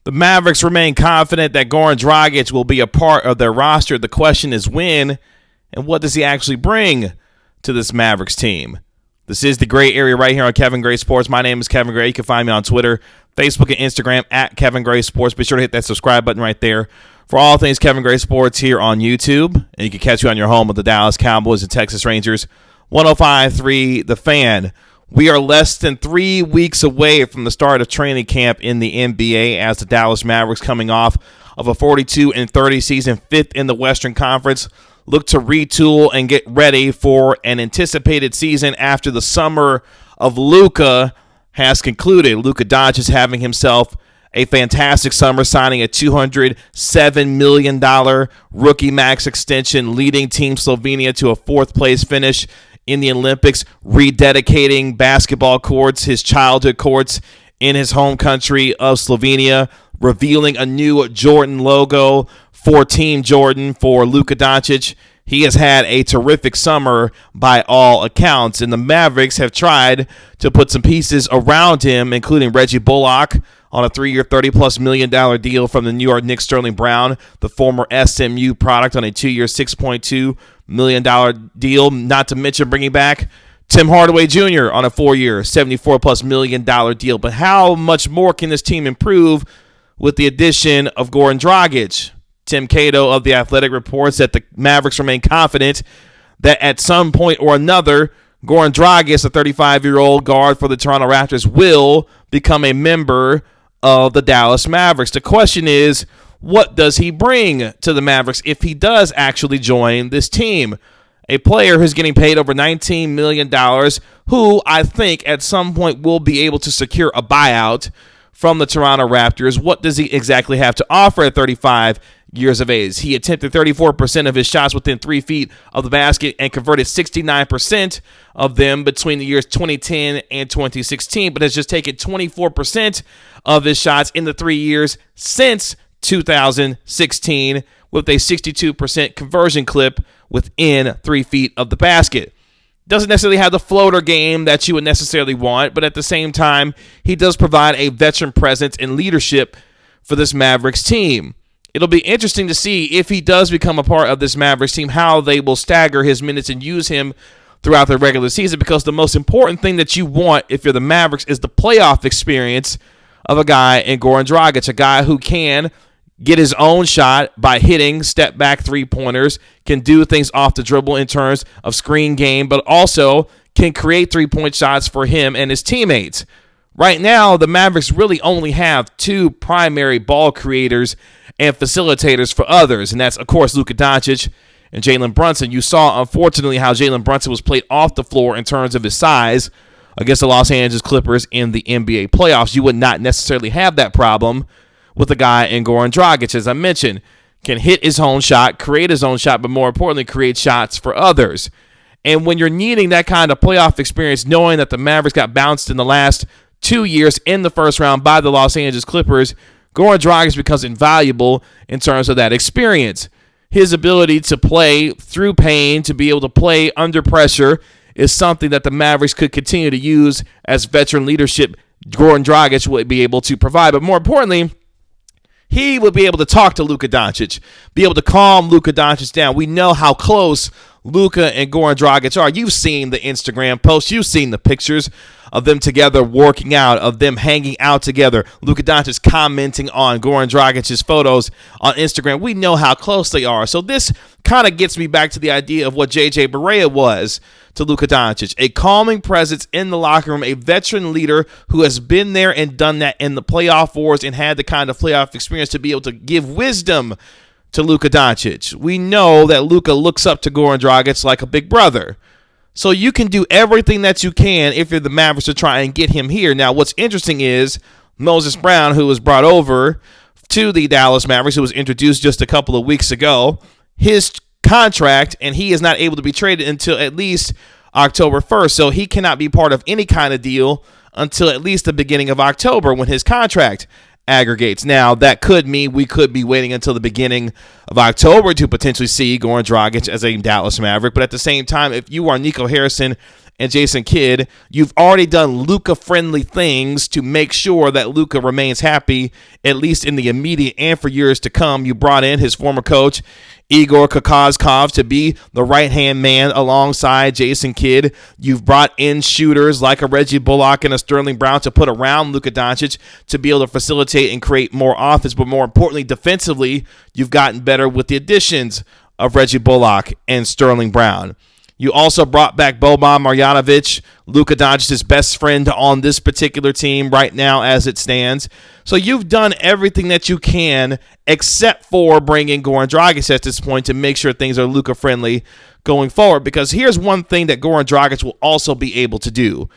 The Mavericks remain confident that Goran Dragic will be a part of their roster. The question is when, and what does he actually bring to this Mavericks team? This is the Gray Area right here on Kevin Gray Sports. My name is Kevin Gray. You can find me on Twitter, Facebook, and Instagram at Kevin Gray Sports. Be sure to hit that subscribe button right there for all things Kevin Gray Sports here on YouTube. And you can catch you on your home with the Dallas Cowboys and Texas Rangers. 105.3 The Fan. We are less than 3 weeks away from the start of training camp in the NBA as the Dallas Mavericks, coming off of a 42-30 season, fifth in the Western Conference, look to retool and get ready for an anticipated season after the summer of Luka has concluded. Luka Doncic is having himself a fantastic summer, signing a $207 million rookie max extension, leading Team Slovenia to a fourth-place finish in the Olympics, rededicating basketball courts, his childhood courts, in his home country of Slovenia, revealing a new Jordan logo for Team Jordan for Luka Doncic. He has had a terrific summer by all accounts, and the Mavericks have tried to put some pieces around him, including Reggie Bullock on a 3-year, $30+ million deal from the New York Knicks. Sterling Brown, the former SMU product, on a 2-year, $6.2 million deal, not to mention bringing back Tim Hardaway Jr. on a 4-year, $74+ million deal. But how much more can this team improve with the addition of Goran Dragic? Tim Cato of The Athletic reports that the Mavericks remain confident that at some point or another, Goran Dragic, a 35-year-old guard for the Toronto Raptors, will become a member of the Dallas Mavericks. The question is, what does he bring to the Mavericks if he does actually join this team? A player who's getting paid over $19 million, who I think at some point will be able to secure a buyout from the Toronto Raptors. What does he exactly have to offer at 35 years of age? He attempted 34% of his shots within 3 feet of the basket and converted 69% of them between the years 2010 and 2016, but has just taken 24% of his shots in the 3 years since 2016 with a 62% conversion clip within 3 feet of the basket. Doesn't necessarily have the floater game that you would necessarily want, but at the same time, he does provide a veteran presence and leadership for this Mavericks team. It'll be interesting to see if he does become a part of this Mavericks team, how they will stagger his minutes and use him throughout the regular season, because the most important thing that you want if you're the Mavericks is the playoff experience of a guy in Goran Dragic, a guy who can get his own shot by hitting step-back three-pointers, can do things off the dribble in terms of screen game, but also can create three-point shots for him and his teammates. Right now, the Mavericks really only have two primary ball creators and facilitators for others, and that's, of course, Luka Doncic and Jalen Brunson. You saw, unfortunately, how Jalen Brunson was played off the floor in terms of his size against the Los Angeles Clippers in the NBA playoffs. You would not necessarily have that problem with a guy in Goran Dragic, as I mentioned, can hit his own shot, create his own shot, but more importantly, create shots for others. And when you're needing that kind of playoff experience, knowing that the Mavericks got bounced in the last 2 years in the first round by the Los Angeles Clippers, Goran Dragic becomes invaluable in terms of that experience. His ability to play through pain, to be able to play under pressure, is something that the Mavericks could continue to use as veteran leadership. Goran Dragic would be able to provide. But more importantly, he would be able to talk to Luka Doncic, be able to calm Luka Doncic down. We know how close Luka and Goran Dragic are. You've seen the Instagram posts. You've seen the pictures of them together working out, of them hanging out together. Luka Doncic commenting on Goran Dragic's photos on Instagram. We know how close they are. So this kind of gets me back to the idea of what J.J. Barea was to Luka Doncic. A calming presence in the locker room, a veteran leader who has been there and done that in the playoff wars and had the kind of playoff experience to be able to give wisdom to Luka Doncic. We know that Luka looks up to Goran Dragic like a big brother. So you can do everything that you can if you're the Mavericks to try and get him here. Now, what's interesting is Moses Brown, who was brought over to the Dallas Mavericks, who was introduced just a couple of weeks ago, his contract, and he is not able to be traded until at least October 1st. So he cannot be part of any kind of deal until at least the beginning of October when his contract aggregates. Now, that could mean we could be waiting until the beginning of October to potentially see Goran Dragic as a Dallas Maverick. But at the same time, if you are Nico Harrison and Jason Kidd. You've already done Luka-friendly things to make sure that Luka remains happy, at least in the immediate and for years to come. You brought in his former coach, Igor Kokoskov, to be the right-hand man alongside Jason Kidd. You've brought in shooters like a Reggie Bullock and a Sterling Brown to put around Luka Doncic to be able to facilitate and create more offense. But more importantly, defensively, you've gotten better with the additions of Reggie Bullock and Sterling Brown. You also brought back Boban Marjanovic, Luka Doncic's best friend on this particular team right now as it stands. So you've done everything that you can except for bringing Goran Dragic at this point to make sure things are Luka-friendly going forward. Because here's one thing that Goran Dragic will also be able to do.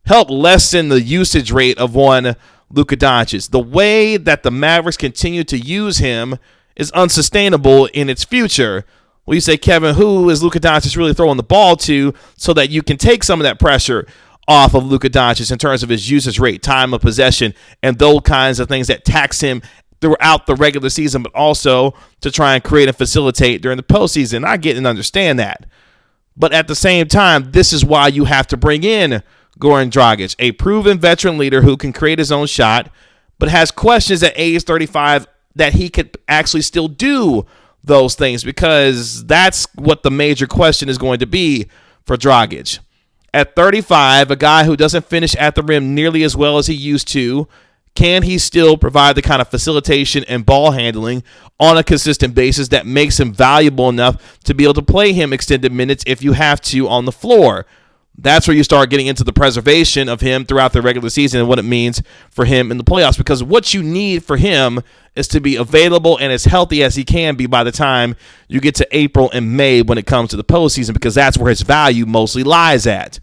Help lessen the usage rate of one Luka Doncic. The way that the Mavericks continue to use him is unsustainable in its future. Well, you say, Kevin, who is Luka Doncic really throwing the ball to so that you can take some of that pressure off of Luka Doncic in terms of his usage rate, time of possession, and those kinds of things that tax him throughout the regular season, but also to try and create and facilitate during the postseason. I get and understand that. But at the same time, this is why you have to bring in Goran Dragic, a proven veteran leader who can create his own shot, but has questions at age 35 that he could actually still do those things, because that's what the major question is going to be for Dragic. At 35, a guy who doesn't finish at the rim nearly as well as he used to, can he still provide the kind of facilitation and ball handling on a consistent basis that makes him valuable enough to be able to play him extended minutes if you have to on the floor? That's where you start getting into the preservation of him throughout the regular season and what it means for him in the playoffs. Because what you need for him is to be available and as healthy as he can be by the time you get to April and May when it comes to the postseason, because that's where his value mostly lies at.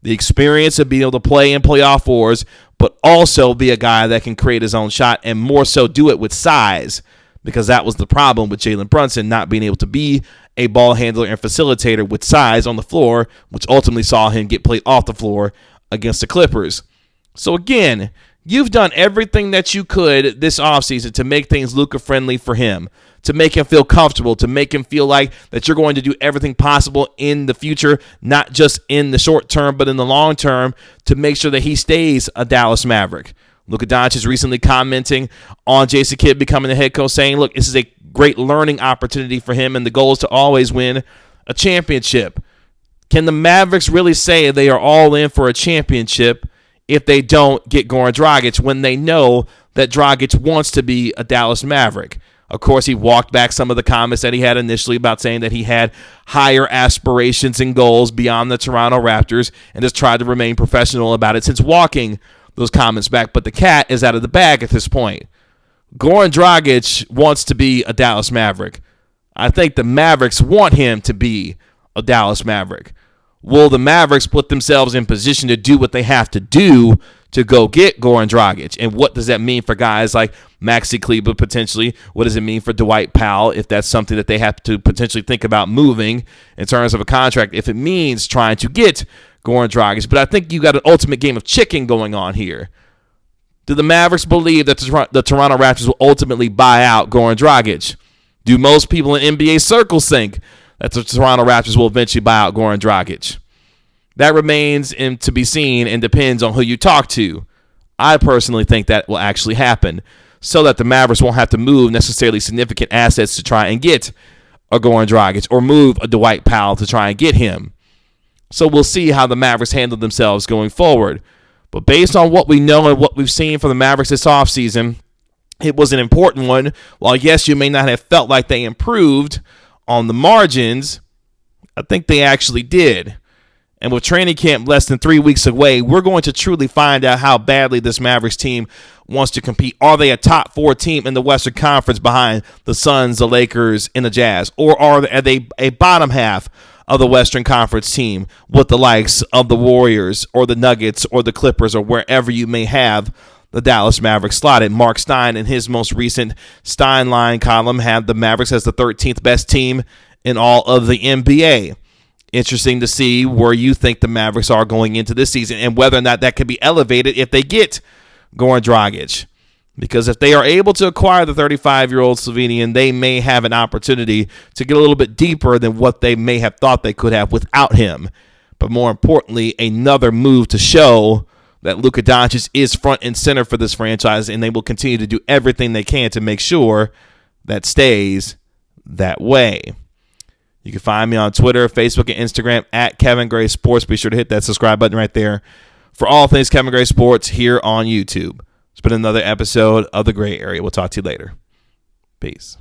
The experience of being able to play in playoff wars, but also be a guy that can create his own shot and more so do it with size, because that was the problem with Jalen Brunson not being able to be a ball handler and facilitator with size on the floor, which ultimately saw him get played off the floor against the Clippers. So again, you've done everything that you could this offseason to make things Luka-friendly for him, to make him feel comfortable, to make him feel like that you're going to do everything possible in the future, not just in the short term, but in the long term, to make sure that he stays a Dallas Maverick. Luka Doncic is recently commenting on Jason Kidd becoming the head coach, saying, look, this is a great learning opportunity for him, and the goal is to always win a championship. Can the Mavericks really say they are all in for a championship if they don't get Goran Dragic when they know that Dragic wants to be a Dallas Maverick? Of course, he walked back some of the comments that he had initially about saying that he had higher aspirations and goals beyond the Toronto Raptors and has tried to remain professional about it since walking those comments back. But the cat is out of the bag at this point. Goran Dragic wants to be a Dallas Maverick. I think the Mavericks want him to be a Dallas Maverick. Will the Mavericks put themselves in position to do what they have to do to go get Goran Dragic? And what does that mean for guys like Maxi Kleber potentially? What does it mean for Dwight Powell if that's something that they have to potentially think about moving in terms of a contract, if it means trying to get Goran Dragic? But I think you got an ultimate game of chicken going on here. Do the Mavericks believe that the Toronto Raptors will ultimately buy out Goran Dragic? Do most people in NBA circles think that the Toronto Raptors will eventually buy out Goran Dragic? That remains to be seen and depends on who you talk to. I personally think that will actually happen, so that the Mavericks won't have to move necessarily significant assets to try and get a Goran Dragic or move a Dwight Powell to try and get him. So we'll see how the Mavericks handle themselves going forward. But based on what we know and what we've seen from the Mavericks this offseason, it was an important one. While, yes, you may not have felt like they improved on the margins, I think they actually did. And with training camp less than 3 weeks away, we're going to truly find out how badly this Mavericks team wants to compete. Are they a top 4 team in the Western Conference behind the Suns, the Lakers, and the Jazz? Or are they a bottom half of the Western Conference team with the likes of the Warriors or the Nuggets or the Clippers or wherever you may have the Dallas Mavericks slotted? Mark Stein, in his most recent Stein line column, had the Mavericks as the 13th best team in all of the NBA. Interesting to see where you think the Mavericks are going into this season and whether or not that could be elevated if they get Goran Dragic. Because if they are able to acquire the 35-year-old Slovenian, they may have an opportunity to get a little bit deeper than what they may have thought they could have without him. but more importantly, another move to show that Luka Doncic is front and center for this franchise, and they will continue to do everything they can to make sure that stays that way. You can find me on Twitter, Facebook, and Instagram at Kevin Gray Sports. Be sure to hit that subscribe button right there for all things Kevin Gray Sports here on YouTube. It's been another episode of The Gray Area. We'll talk to you later. Peace.